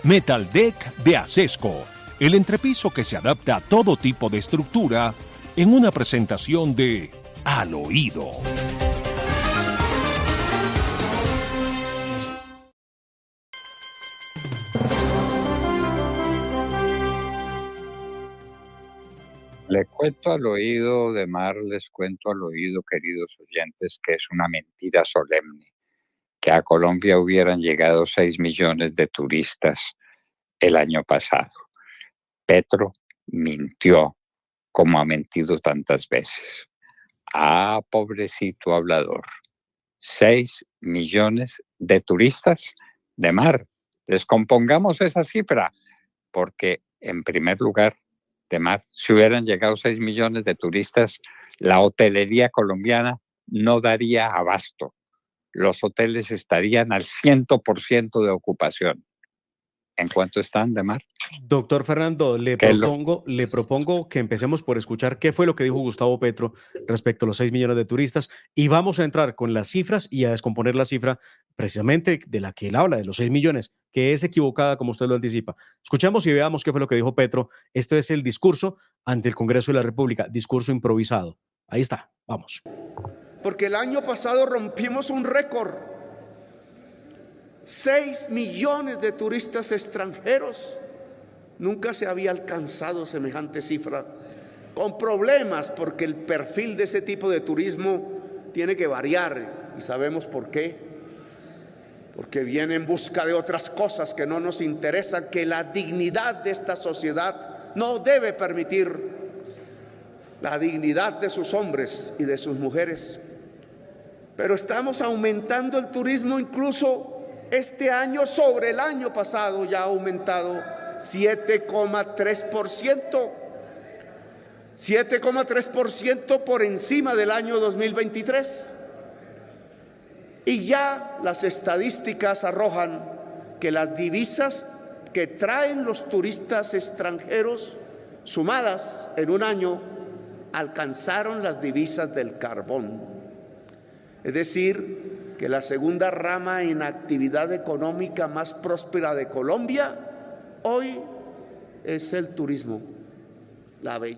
Metal Deck de Acesco, el entrepiso que se adapta a todo tipo de estructura en una presentación de Al Oído. Le cuento al oído de Mar, les cuento al oído, queridos oyentes, que es una mentira solemne, que a Colombia hubieran llegado 6 millones de turistas el año pasado. Petro mintió como ha mentido tantas veces. Ah, pobrecito hablador. 6 millones de turistas de Mar. Descompongamos esa cifra, porque en primer lugar, de Mar, si hubieran llegado 6 millones de turistas, la hotelería colombiana no daría abasto. Los hoteles estarían al 100% de ocupación. ¿En cuánto están, de Mar? Doctor Fernando, le propongo que empecemos por escuchar qué fue lo que dijo Gustavo Petro respecto a los 6 millones de turistas y vamos a entrar con las cifras y a descomponer la cifra precisamente de la que él habla, de los 6 millones, que es equivocada como usted lo anticipa. Escuchemos y veamos qué fue lo que dijo Petro. Esto es el discurso ante el Congreso de la República, discurso improvisado. Ahí está, vamos. Porque el año pasado rompimos un récord. 6 millones de turistas extranjeros. Nunca se había alcanzado semejante cifra, con problemas, porque el perfil de ese tipo de turismo tiene que variar, y sabemos por qué. Porque viene en busca de otras cosas que no nos interesan, que la dignidad de esta sociedad no debe permitir, la dignidad de sus hombres y de sus mujeres. Pero estamos aumentando el turismo incluso este año sobre el año pasado, ya ha aumentado 7,3%. 7,3% por encima del año 2023. Y ya las estadísticas arrojan que las divisas que traen los turistas extranjeros, sumadas en un año, alcanzaron las divisas del carbón. Es decir, que la segunda rama en actividad económica más próspera de Colombia hoy es el turismo. La ver,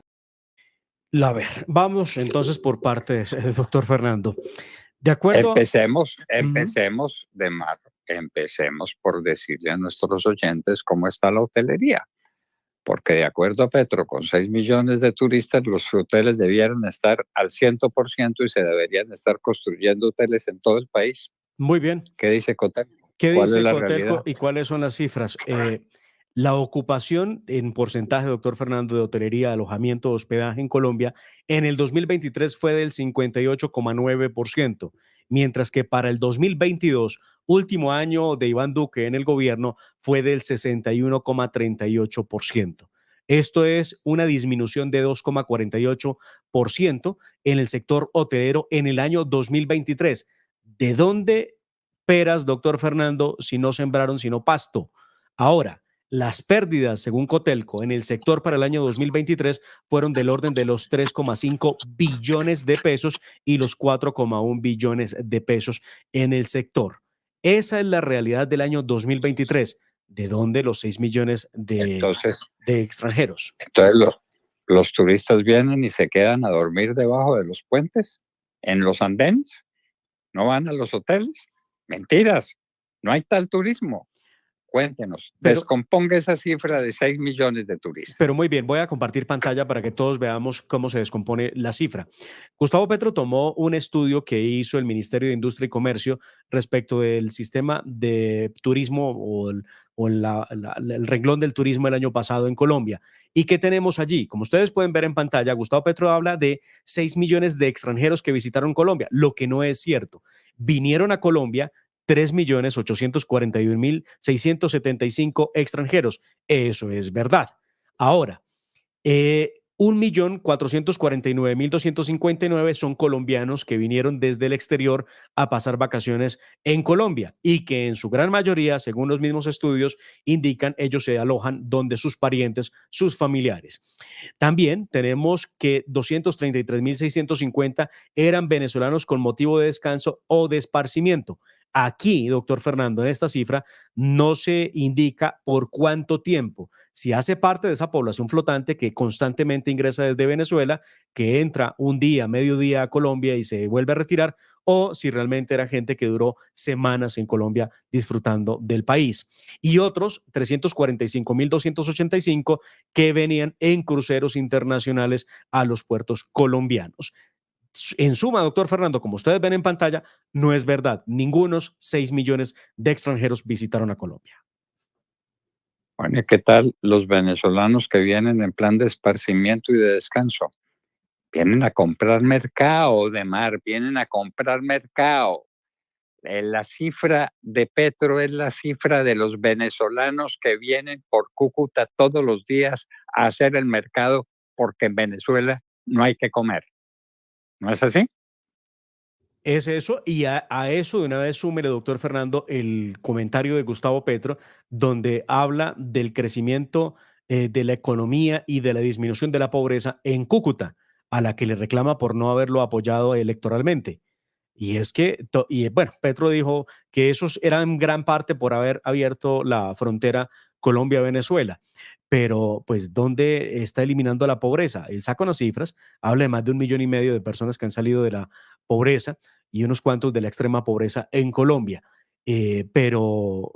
vamos entonces por partes, doctor Fernando. De acuerdo. Empecemos, de Mar. Empecemos por decirle a nuestros oyentes cómo está la hotelería. Porque de acuerdo a Petro, con 6 millones de turistas, los hoteles debieran estar al 100% y se deberían estar construyendo hoteles en todo el país. Muy bien. ¿Qué dice Cotelco? ¿Qué dice la Cotelco realidad? y cuáles son las cifras? La ocupación en porcentaje, doctor Fernando, de hotelería, alojamiento, hospedaje en Colombia, en el 2023 fue del 58,9%, mientras que para el 2022, último año de Iván Duque en el gobierno, fue del 61,38%. Esto es una disminución de 2,48% en el sector hotelero en el año 2023. ¿De dónde peras, doctor Fernando, si no sembraron sino pasto? Ahora, las pérdidas, según Cotelco, en el sector para el año 2023 fueron del orden de los 3,5 billones de pesos y los 4,1 billones de pesos en el sector. Esa es la realidad del año 2023. ¿De dónde los 6 millones de extranjeros? Entonces los turistas vienen y se quedan a dormir debajo de los puentes, en los andenes, no van a los hoteles. Mentiras, no hay tal turismo. Cuéntenos, descomponga esa cifra de 6 millones de turistas. Pero muy bien, voy a compartir pantalla para que todos veamos cómo se descompone la cifra. Gustavo Petro tomó un estudio que hizo el Ministerio de Industria y Comercio respecto del sistema de turismo o el renglón del turismo el año pasado en Colombia. ¿Y qué tenemos allí? Como ustedes pueden ver en pantalla, Gustavo Petro habla de 6 millones de extranjeros que visitaron Colombia, lo que no es cierto. Vinieron a Colombia 3.841.675 extranjeros. Eso es verdad. Ahora, 1.449.259 son colombianos que vinieron desde el exterior a pasar vacaciones en Colombia y que en su gran mayoría, según los mismos estudios, indican ellos se alojan donde sus parientes, sus familiares. También tenemos que 233.650 eran venezolanos con motivo de descanso o de esparcimiento. Aquí, doctor Fernando, en esta cifra no se indica por cuánto tiempo, si hace parte de esa población flotante que constantemente ingresa desde Venezuela, que entra un día, mediodía a Colombia y se vuelve a retirar, o si realmente era gente que duró semanas en Colombia disfrutando del país. Y otros 345.285 que venían en cruceros internacionales a los puertos colombianos. En suma, doctor Fernando, como ustedes ven en pantalla, no es verdad. Ningunos 6 millones de extranjeros visitaron a Colombia. Bueno, ¿y qué tal los venezolanos que vienen en plan de esparcimiento y de descanso? Vienen a comprar mercado, de mar, vienen a comprar mercado. La cifra de Petro es la cifra de los venezolanos que vienen por Cúcuta todos los días a hacer el mercado porque en Venezuela no hay que comer. ¿No es así? Es eso, y a eso de una vez súmele, doctor Fernando, el comentario de Gustavo Petro, donde habla del crecimiento de la economía y de la disminución de la pobreza en Cúcuta, a la que le reclama por no haberlo apoyado electoralmente. Y es que, bueno, Petro dijo que esos eran en gran parte por haber abierto la frontera Colombia-Venezuela. Pero, pues, ¿dónde está eliminando la pobreza? Él saca unas cifras, habla de más de 1,5 millones de personas que han salido de la pobreza y unos cuantos de la extrema pobreza en Colombia. Pero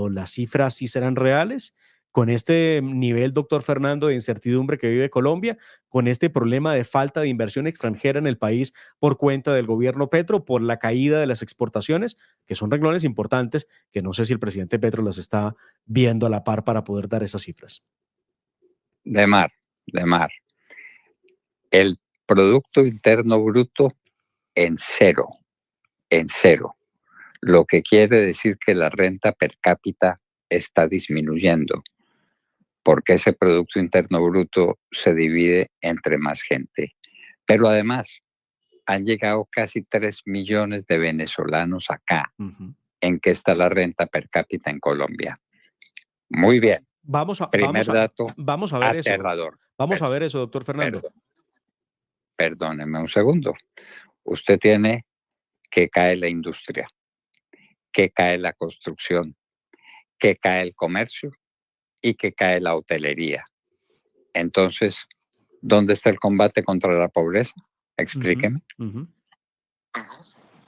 las cifras sí serán reales. Con este nivel, doctor Fernando, de incertidumbre que vive Colombia, con este problema de falta de inversión extranjera en el país por cuenta del gobierno Petro, por la caída de las exportaciones, que son renglones importantes, que no sé si el presidente Petro las está viendo a la par para poder dar esas cifras. De mar, de mar. El Producto Interno Bruto en cero, en cero. Lo que quiere decir que la renta per cápita está disminuyendo, porque ese Producto Interno Bruto se divide entre más gente. Pero además, han llegado casi 3 millones de venezolanos acá. ¿En qué está la renta per cápita en Colombia? Muy bien. Primer dato vamos a ver aterrador. eso. Vamos a ver eso, doctor Fernando. Perdóneme un segundo. Usted tiene que cae la industria, que cae la construcción, que cae el comercio y que cae la hotelería. Entonces, ¿dónde está el combate contra la pobreza? Explíqueme.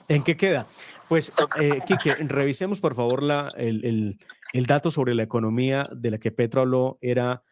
¿En qué queda? Pues, Quique, revisemos por favor el dato sobre la economía de la que Petro habló. Era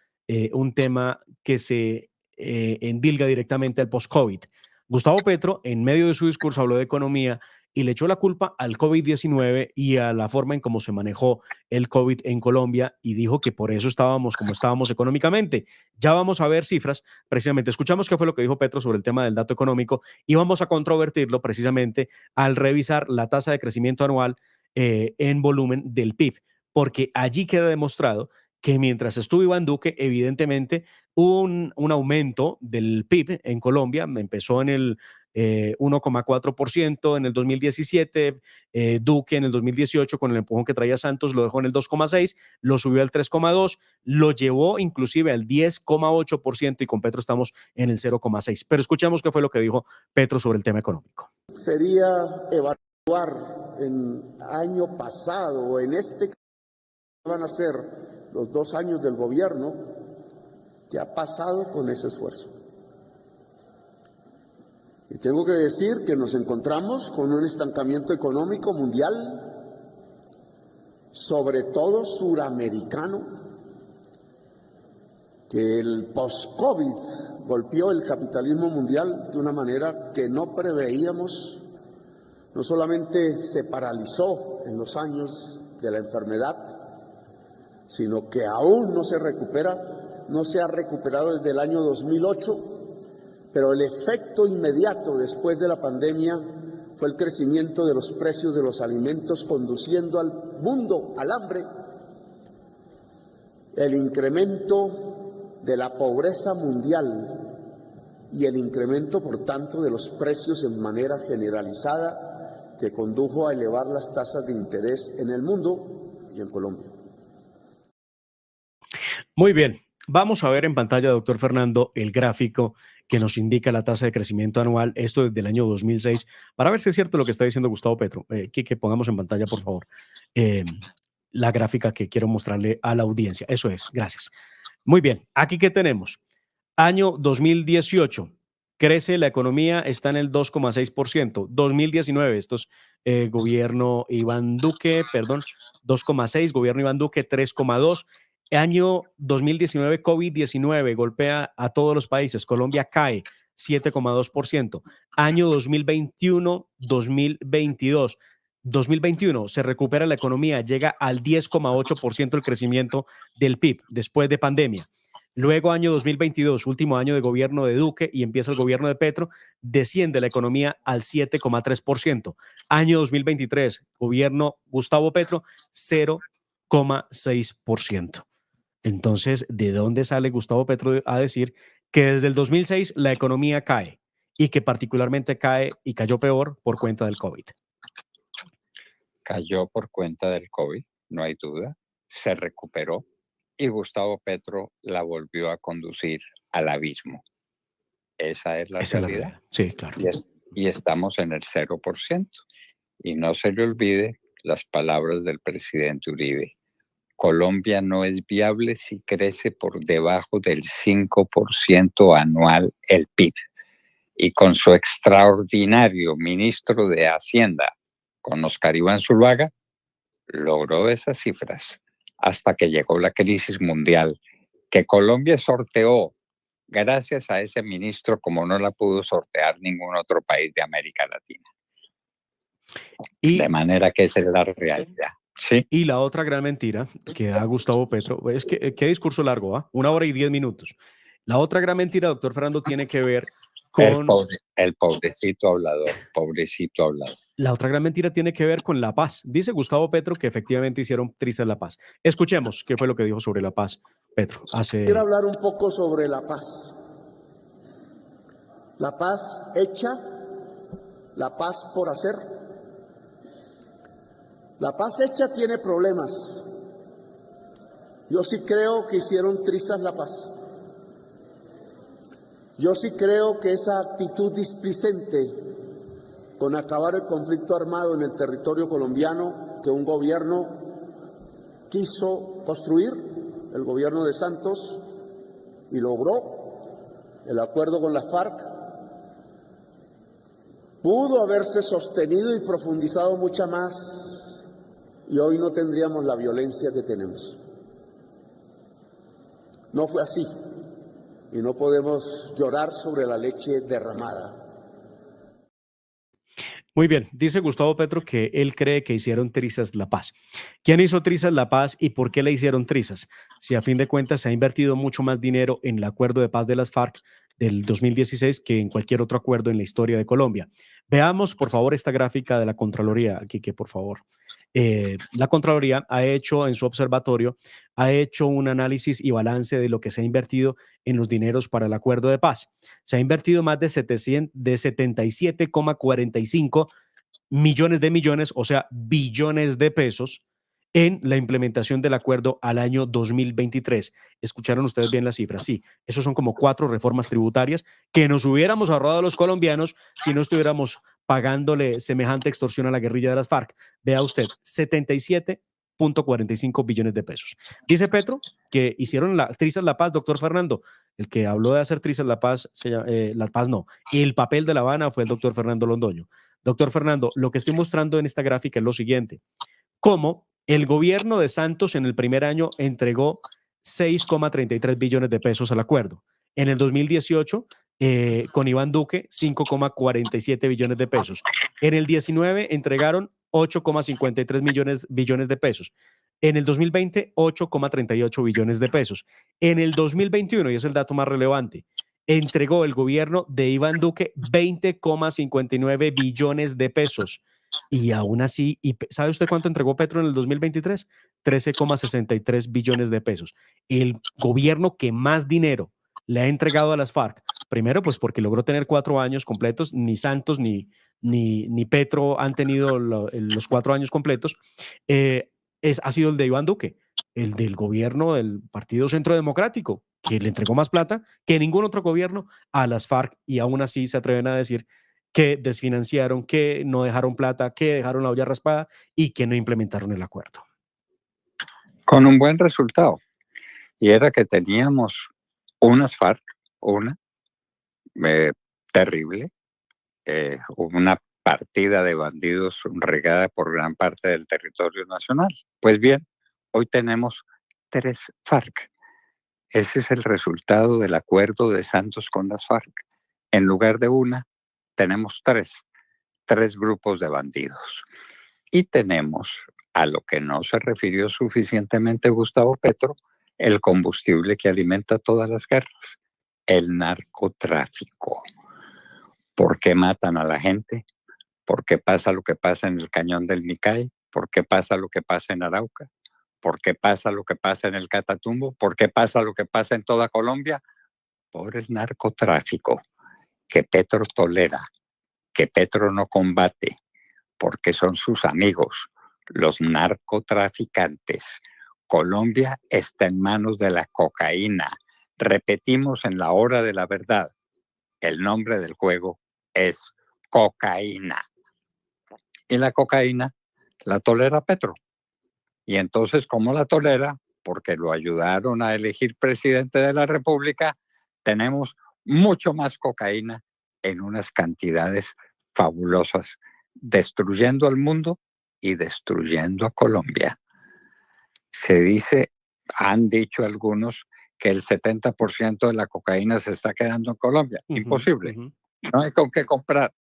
un tema que se endilga directamente al post-COVID. Gustavo Petro, en medio de su discurso, habló de economía y le echó la culpa al COVID-19 y a la forma en cómo se manejó el COVID en Colombia y dijo que por eso estábamos como estábamos económicamente. Ya vamos a ver cifras, precisamente. Escuchamos qué fue lo que dijo Petro sobre el tema del dato económico y vamos a controvertirlo precisamente al revisar la tasa de crecimiento anual en volumen del PIB, porque allí queda demostrado que mientras estuvo Iván Duque, evidentemente hubo un aumento del PIB en Colombia, empezó en el 1,4% en el 2017, Duque en el 2018 con el empujón que traía Santos lo dejó en el 2,6%, lo subió al 3,2%, lo llevó inclusive al 10,8% y con Petro estamos en el 0,6%. Pero escuchemos qué fue lo que dijo Petro sobre el tema económico. Sería evaluar en año pasado o en este van a ser los 2 años del gobierno que ha pasado con ese esfuerzo. Y tengo que decir que nos encontramos con un estancamiento económico mundial, sobre todo suramericano, que el post-COVID golpeó el capitalismo mundial de una manera que no preveíamos. No solamente se paralizó en los años de la enfermedad, sino que aún no se recupera, no se ha recuperado desde el año 2008, pero el efecto inmediato después de la pandemia fue el crecimiento de los precios de los alimentos, conduciendo al mundo al hambre, el incremento de la pobreza mundial y el incremento, por tanto, de los precios en manera generalizada, que condujo a elevar las tasas de interés en el mundo y en Colombia. Muy bien, vamos a ver en pantalla, doctor Fernando, el gráfico que nos indica la tasa de crecimiento anual, esto desde el año 2006, para ver si es cierto lo que está diciendo Gustavo Petro. Que pongamos en pantalla, por favor, la gráfica que quiero mostrarle a la audiencia. Eso es, gracias. Muy bien, aquí que tenemos. Año 2018, crece la economía, está en el 2,6%. 2019, esto es gobierno Iván Duque, perdón, 2,6, gobierno Iván Duque 3,2. Año 2019, COVID-19 golpea a todos los países. Colombia cae 7,2%. Año 2021, 2022. 2021 se recupera la economía, llega al 10,8% el crecimiento del PIB después de pandemia. Luego, año 2022, último año de gobierno de Duque y empieza el gobierno de Petro, desciende la economía al 7,3%. Año 2023, gobierno Gustavo Petro, 0,6%. Entonces, ¿de dónde sale Gustavo Petro a decir que desde el 2006 la economía cae y que particularmente cae y cayó peor por cuenta del COVID? Cayó por cuenta del COVID, no hay duda, se recuperó y Gustavo Petro la volvió a conducir al abismo. Esa es la Esa es la realidad. realidad. Sí, claro. Y estamos en el 0%. Y no se le olvide las palabras del presidente Uribe. Colombia no es viable si crece por debajo del 5% anual el PIB. Y con su extraordinario ministro de Hacienda, con Oscar Iván Zuluaga, logró esas cifras hasta que llegó la crisis mundial, que Colombia sorteó gracias a ese ministro como no la pudo sortear ningún otro país de América Latina. De manera que esa es la realidad. Sí. Y la otra gran mentira que da Gustavo Petro, es que qué discurso largo, ¿ah? 1 hora y 10 minutos. La otra gran mentira, doctor Fernando, tiene que ver con... El pobrecito hablador, pobrecito hablador. La otra gran mentira tiene que ver con la paz. Dice Gustavo Petro que efectivamente hicieron trizas la paz. Escuchemos qué fue lo que dijo sobre la paz Petro. Quiero hablar un poco sobre la paz. La paz hecha, la paz por hacer. La paz hecha tiene problemas. Yo sí creo que hicieron trizas la paz. Yo sí creo que esa actitud displicente con acabar el conflicto armado en el territorio colombiano que un gobierno quiso construir, el gobierno de Santos, y logró el acuerdo con la FARC, pudo haberse sostenido y profundizado mucha más, y hoy no tendríamos la violencia que tenemos. No fue así, y no podemos llorar sobre la leche derramada. Muy bien, dice Gustavo Petro que él cree que hicieron trizas la paz. ¿Quién hizo trizas la paz y por qué le hicieron trizas? Si a fin de cuentas se ha invertido mucho más dinero en el acuerdo de paz de las FARC del 2016 que en cualquier otro acuerdo en la historia de Colombia. Veamos, por favor, esta gráfica de la Contraloría, aquí que por favor. La Contraloría ha hecho en su observatorio, ha hecho un análisis y balance de lo que se ha invertido en los dineros para el acuerdo de paz. Se ha invertido más de 77,45 millones, o sea, billones de pesos en la implementación del acuerdo al año 2023. ¿Escucharon ustedes bien las cifras? Sí, esos son como 4 reformas tributarias que nos hubiéramos ahorrado a los colombianos si no estuviéramos pagándole semejante extorsión a la guerrilla de las FARC. Vea usted, 77,45 billones de pesos. Dice Petro que hicieron trizas la paz, doctor Fernando. El que habló de hacer trizas la paz, el papel de La Habana fue el doctor Fernando Londoño. Doctor Fernando, lo que estoy mostrando en esta gráfica es lo siguiente. Cómo el gobierno de Santos en el primer año entregó 6,33 billones de pesos al acuerdo. En el 2018, con Iván Duque, 5,47 billones de pesos. En el 19 entregaron 8,53 billones de pesos. En el 2020, 8,38 billones de pesos. En el 2021, y es el dato más relevante, entregó el gobierno de Iván Duque 20,59 billones de pesos. Y aún así, ¿sabe usted cuánto entregó Petro en el 2023? 13,63 billones de pesos. El gobierno que más dinero le ha entregado a las FARC, primero pues porque logró tener 4 años completos, ni Santos ni Petro han tenido los 4 años completos, ha sido el de Iván Duque, el del gobierno del Partido Centro Democrático, que le entregó más plata que ningún otro gobierno a las FARC, y aún así se atreven a decir que desfinanciaron, que no dejaron plata, que dejaron la olla raspada y que no implementaron el acuerdo. Con un buen resultado. Y era que teníamos unas FARC, una terrible, una partida de bandidos regada por gran parte del territorio nacional. Pues bien, hoy tenemos 3 FARC. Ese es el resultado del acuerdo de Santos con las FARC. En lugar de una, tenemos 3 grupos de bandidos. Y tenemos, a lo que no se refirió suficientemente Gustavo Petro, el combustible que alimenta todas las guerras, el narcotráfico. ¿Por qué matan a la gente? ¿Por qué pasa lo que pasa en el cañón del Micay? ¿Por qué pasa lo que pasa en Arauca? ¿Por qué pasa lo que pasa en el Catatumbo? ¿Por qué pasa lo que pasa en toda Colombia? Por el narcotráfico, que Petro tolera, que Petro no combate, porque son sus amigos, los narcotraficantes. Colombia está en manos de la cocaína. Repetimos en la hora de la verdad, el nombre del juego es cocaína. Y la cocaína la tolera Petro. Y entonces, ¿cómo la tolera? Porque lo ayudaron a elegir presidente de la República. Tenemos mucho más cocaína en unas cantidades fabulosas, destruyendo al mundo y destruyendo a Colombia. Se dice, han dicho algunos, que el 70% de la cocaína se está quedando en Colombia. Imposible. No hay con qué comprar.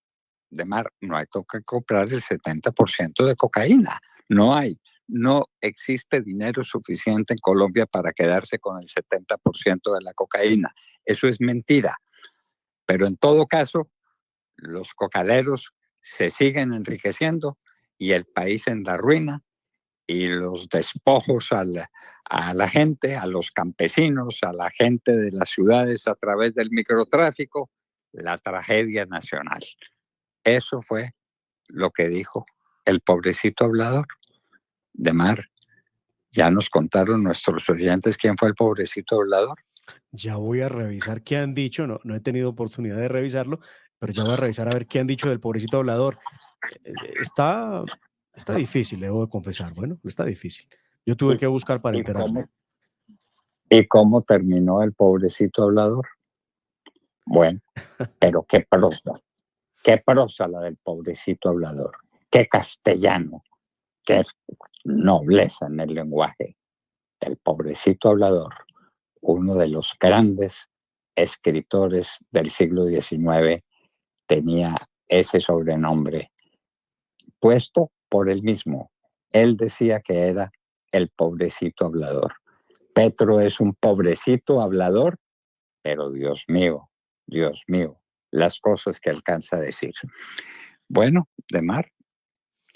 No hay con qué comprar el 70% de cocaína. No hay. No existe dinero suficiente en Colombia para quedarse con el 70% de la cocaína. Eso es mentira. Pero en todo caso, los cocaleros se siguen enriqueciendo y el país en la ruina, y los despojos a la gente, a los campesinos, a la gente de las ciudades a través del microtráfico, la tragedia nacional. Eso fue lo que dijo el pobrecito hablador. De Mar, ya nos contaron nuestros oyentes quién fue el pobrecito hablador. Ya voy a revisar qué han dicho, no he tenido oportunidad de revisarlo, pero ya voy a revisar a ver qué han dicho del pobrecito hablador. Está difícil, debo de confesar. Bueno, está difícil. Yo tuve que buscar para enterarme. ¿Y cómo terminó el pobrecito hablador? Bueno, pero qué prosa la del pobrecito hablador, qué castellano, qué nobleza en el lenguaje. El pobrecito hablador, uno de los grandes escritores del siglo XIX, tenía ese sobrenombre puesto por él mismo. Él decía que era el pobrecito hablador. Petro es un pobrecito hablador, pero Dios mío, las cosas que alcanza a decir. Bueno, De Mar,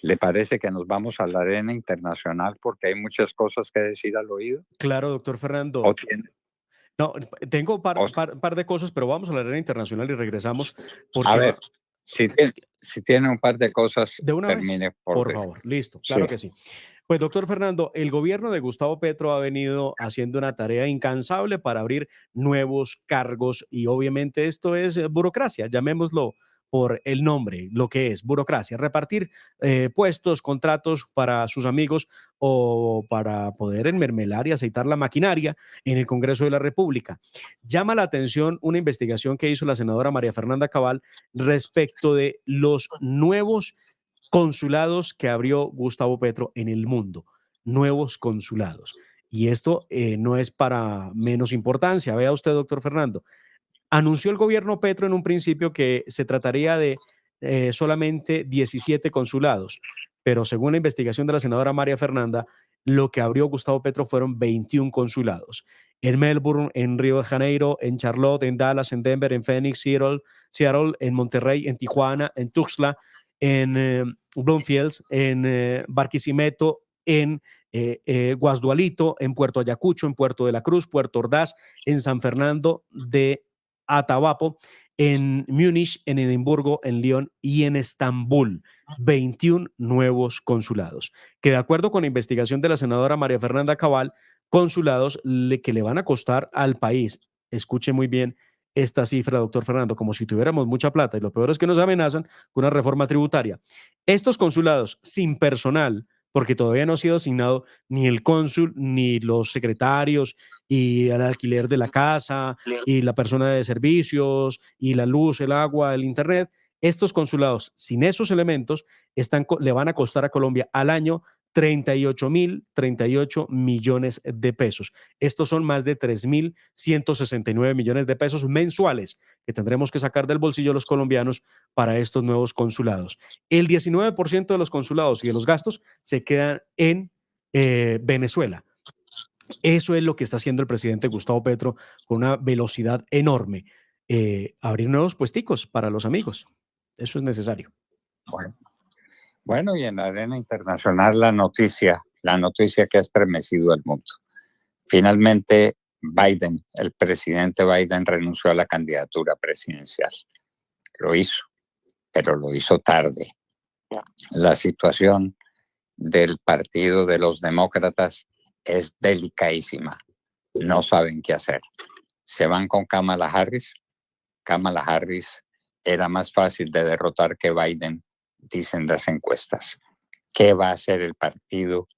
¿le parece que nos vamos a la arena internacional porque hay muchas cosas que decir al oído? Claro, doctor Fernando. No, tengo un par de cosas, pero vamos a la arena internacional y regresamos. Porque a ver, si tiene un par de cosas, de una termine vez, por favor. Listo, claro que sí. Pues, doctor Fernando, el gobierno de Gustavo Petro ha venido haciendo una tarea incansable para abrir nuevos cargos y obviamente esto es burocracia, llamémoslo por el nombre, lo que es burocracia, repartir puestos, contratos para sus amigos o para poder enmermelar y aceitar la maquinaria en el Congreso de la República. Llama la atención una investigación que hizo la senadora María Fernanda Cabal respecto de los nuevos consulados que abrió Gustavo Petro en el mundo, nuevos consulados. Y esto no es para menos importancia. Vea usted, doctor Fernando, anunció el gobierno Petro en un principio que se trataría de solamente 17 consulados, pero según la investigación de la senadora María Fernanda, lo que abrió Gustavo Petro fueron 21 consulados. En Melbourne, en Río de Janeiro, en Charlotte, en Dallas, en Denver, en Phoenix, Seattle, en Monterrey, en Tijuana, en Tuxtla, en Bloomfields, en Barquisimeto, en Guasdualito, en Puerto Ayacucho, en Puerto de la Cruz, Puerto Ordaz, en San Fernando de Atabapo, en Múnich, en Edimburgo, en Lyon y en Estambul. 21 nuevos consulados, que de acuerdo con la investigación de la senadora María Fernanda Cabal, consulados que le van a costar al país, escuche muy bien esta cifra, doctor Fernando, como si tuviéramos mucha plata, y lo peor es que nos amenazan con una reforma tributaria. Estos consulados sin personal, porque todavía no ha sido asignado ni el cónsul, ni los secretarios, y el alquiler de la casa, y la persona de servicios, y la luz, el agua, el internet. Estos consulados, sin esos elementos, le van a costar a Colombia al año 38 millones de pesos. Estos son más de 3.169 millones de pesos mensuales que tendremos que sacar del bolsillo los colombianos para estos nuevos consulados. El 19% de los consulados y de los gastos se quedan en Venezuela. Eso es lo que está haciendo el presidente Gustavo Petro con una velocidad enorme. Abrir nuevos puesticos para los amigos. Eso es necesario. Bueno, y en la arena internacional la noticia que ha estremecido al mundo. Finalmente, el presidente Biden renunció a la candidatura presidencial. Lo hizo, pero lo hizo tarde. La situación del partido de los demócratas es delicadísima. No saben qué hacer. Se van con Kamala Harris. Kamala Harris era más fácil de derrotar que Biden, dicen las encuestas. ¿Qué va a hacer el partido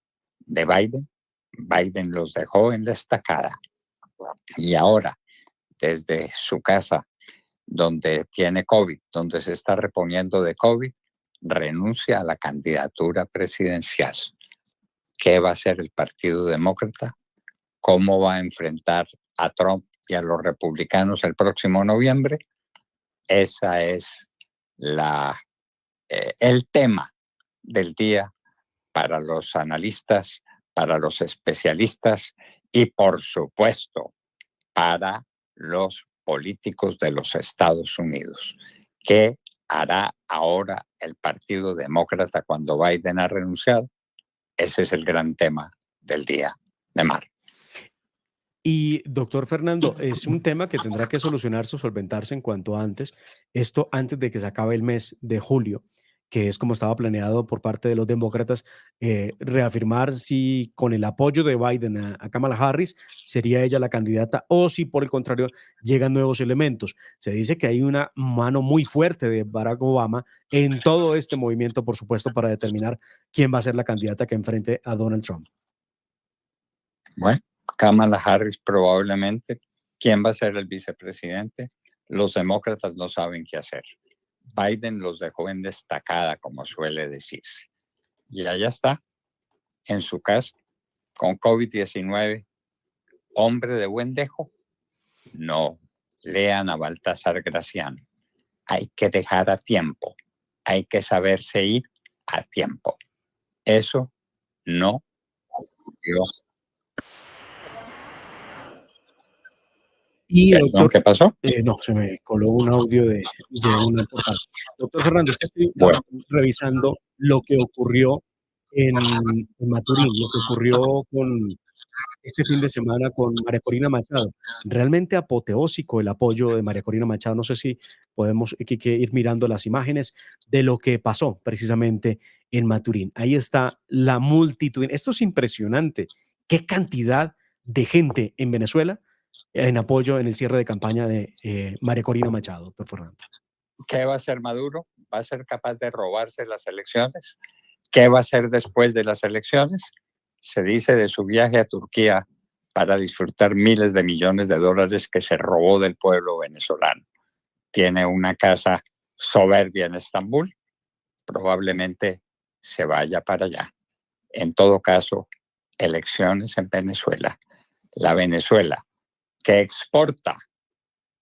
de Biden? Biden los dejó en la estacada. Y ahora, desde su casa, donde tiene COVID, donde se está reponiendo de COVID, renuncia a la candidatura presidencial. ¿Qué va a hacer el Partido Demócrata? ¿Cómo va a enfrentar a Trump y a los republicanos el próximo noviembre? Esa es el tema del día para los analistas, para los especialistas y, por supuesto, para los políticos de los Estados Unidos. ¿Qué hará ahora el Partido Demócrata cuando Biden ha renunciado? Ese es el gran tema del día de marzo. Y, doctor Fernando, es un tema que tendrá que solucionarse o solventarse en cuanto antes, esto antes de que se acabe el mes de julio, que es como estaba planeado por parte de los demócratas, reafirmar si con el apoyo de Biden a Kamala Harris sería ella la candidata o si por el contrario llegan nuevos elementos. Se dice que hay una mano muy fuerte de Barack Obama en todo este movimiento, por supuesto, para determinar quién va a ser la candidata que enfrente a Donald Trump. Bueno, Kamala Harris probablemente. ¿Quién va a ser el vicepresidente? Los demócratas no saben qué hacer. Biden los dejó en destacada, como suele decirse. Y allá está, en su casa, con COVID-19. ¿Hombre de buen dejo? No. Lean a Baltasar Gracián. Hay que dejar a tiempo. Hay que saberse ir a tiempo. Eso no ocurrió. Y doctor, ¿Qué pasó? No, se me coló un audio de una portal. Doctor Fernando, es que estoy revisando lo que ocurrió en Maturín, lo que ocurrió con este fin de semana con María Corina Machado. Realmente apoteósico el apoyo de María Corina Machado. No sé si podemos que ir mirando las imágenes de lo que pasó precisamente en Maturín. Ahí está la multitud. Esto es impresionante. Qué cantidad de gente en Venezuela en apoyo en el cierre de campaña de María Corina Machado, doctor Fernando. ¿Qué va a hacer Maduro? ¿Va a ser capaz de robarse las elecciones? ¿Qué va a hacer después de las elecciones? Se dice de su viaje a Turquía para disfrutar miles de millones de dólares que se robó del pueblo venezolano. Tiene una casa soberbia en Estambul, probablemente se vaya para allá. En todo caso, elecciones en Venezuela. La Venezuela que exporta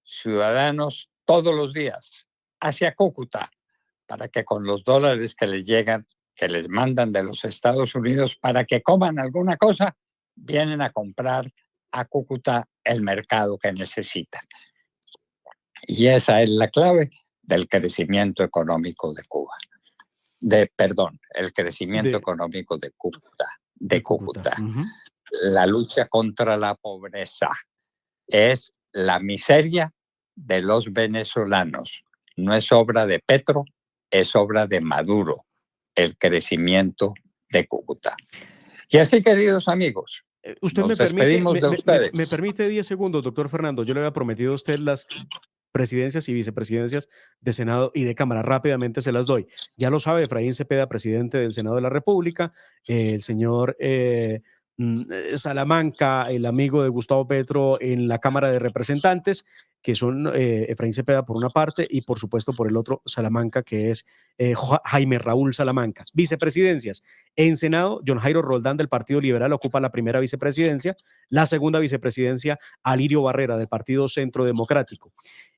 ciudadanos todos los días hacia Cúcuta para que con los dólares que les llegan, que les mandan de los Estados Unidos para que coman alguna cosa, vienen a comprar a Cúcuta el mercado que necesitan. Y esa es la clave del crecimiento económico de Cuba. El crecimiento económico de Cúcuta. De Cúcuta. Uh-huh. La lucha contra la pobreza es la miseria de los venezolanos. No es obra de Petro, es obra de Maduro, el crecimiento de Cúcuta. Y así, queridos amigos, usted nos despedimos de ustedes. Me permite 10 segundos, doctor Fernando. Yo le había prometido a usted las presidencias y vicepresidencias de Senado y de Cámara. Rápidamente se las doy. Ya lo sabe, Efraín Cepeda, presidente del Senado de la República, el señor Salamanca, el amigo de Gustavo Petro en la Cámara de Representantes, que son Efraín Cepeda por una parte y por supuesto por el otro Salamanca, que es Jaime Raúl Salamanca. Vicepresidencias. En Senado, John Jairo Roldán del Partido Liberal ocupa la primera vicepresidencia, la segunda vicepresidencia Alirio Barrera del Partido Centro Democrático.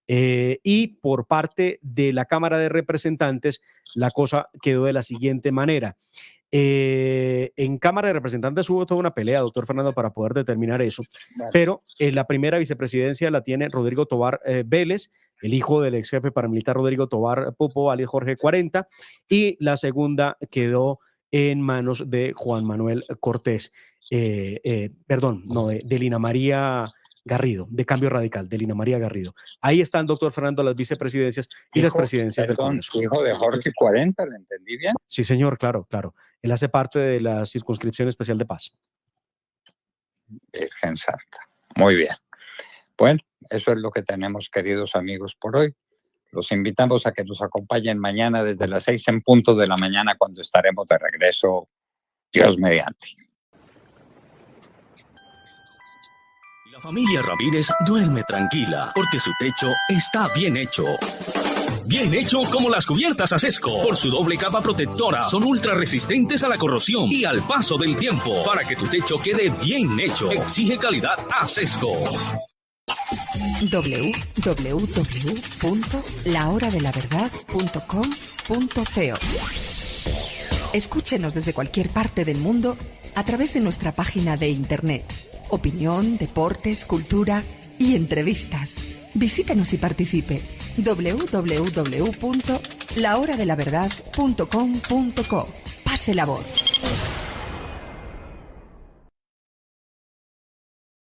Y por parte de la Cámara de Representantes, la cosa quedó de la siguiente manera. En Cámara de Representantes hubo toda una pelea, doctor Fernando, para poder determinar eso, pero la primera vicepresidencia la tiene Rodrigo Tobar Vélez, el hijo del ex jefe paramilitar Rodrigo Tobar Pupo, alias Jorge 40, y la segunda quedó en manos de Juan Manuel Cortés, de Lina María Garrido, de Cambio Radical, de Lina María Garrido. Ahí están, doctor Fernando, las vicepresidencias y las presidencias del Congreso. Hijo de Jorge 40, ¿lo entendí bien? Sí, señor, claro. Él hace parte de la Circunscripción Especial de Paz. Virgen Santa. Muy bien. Bueno, eso es lo que tenemos, queridos amigos, por hoy. Los invitamos a que nos acompañen mañana desde las 6 en punto de la mañana, cuando estaremos de regreso, Dios mediante. La familia Ramírez duerme tranquila porque su techo está bien hecho. Bien hecho como las cubiertas Acesco. Por su doble capa protectora, son ultra resistentes a la corrosión y al paso del tiempo. Para que tu techo quede bien hecho, exige calidad Acesco. www.lahoradelaverdad.com.co. Escúchenos desde cualquier parte del mundo a través de nuestra página de internet. Opinión, deportes, cultura y entrevistas. Visítenos y participe. www.lahoradelaverdad.com.co. Pase la voz.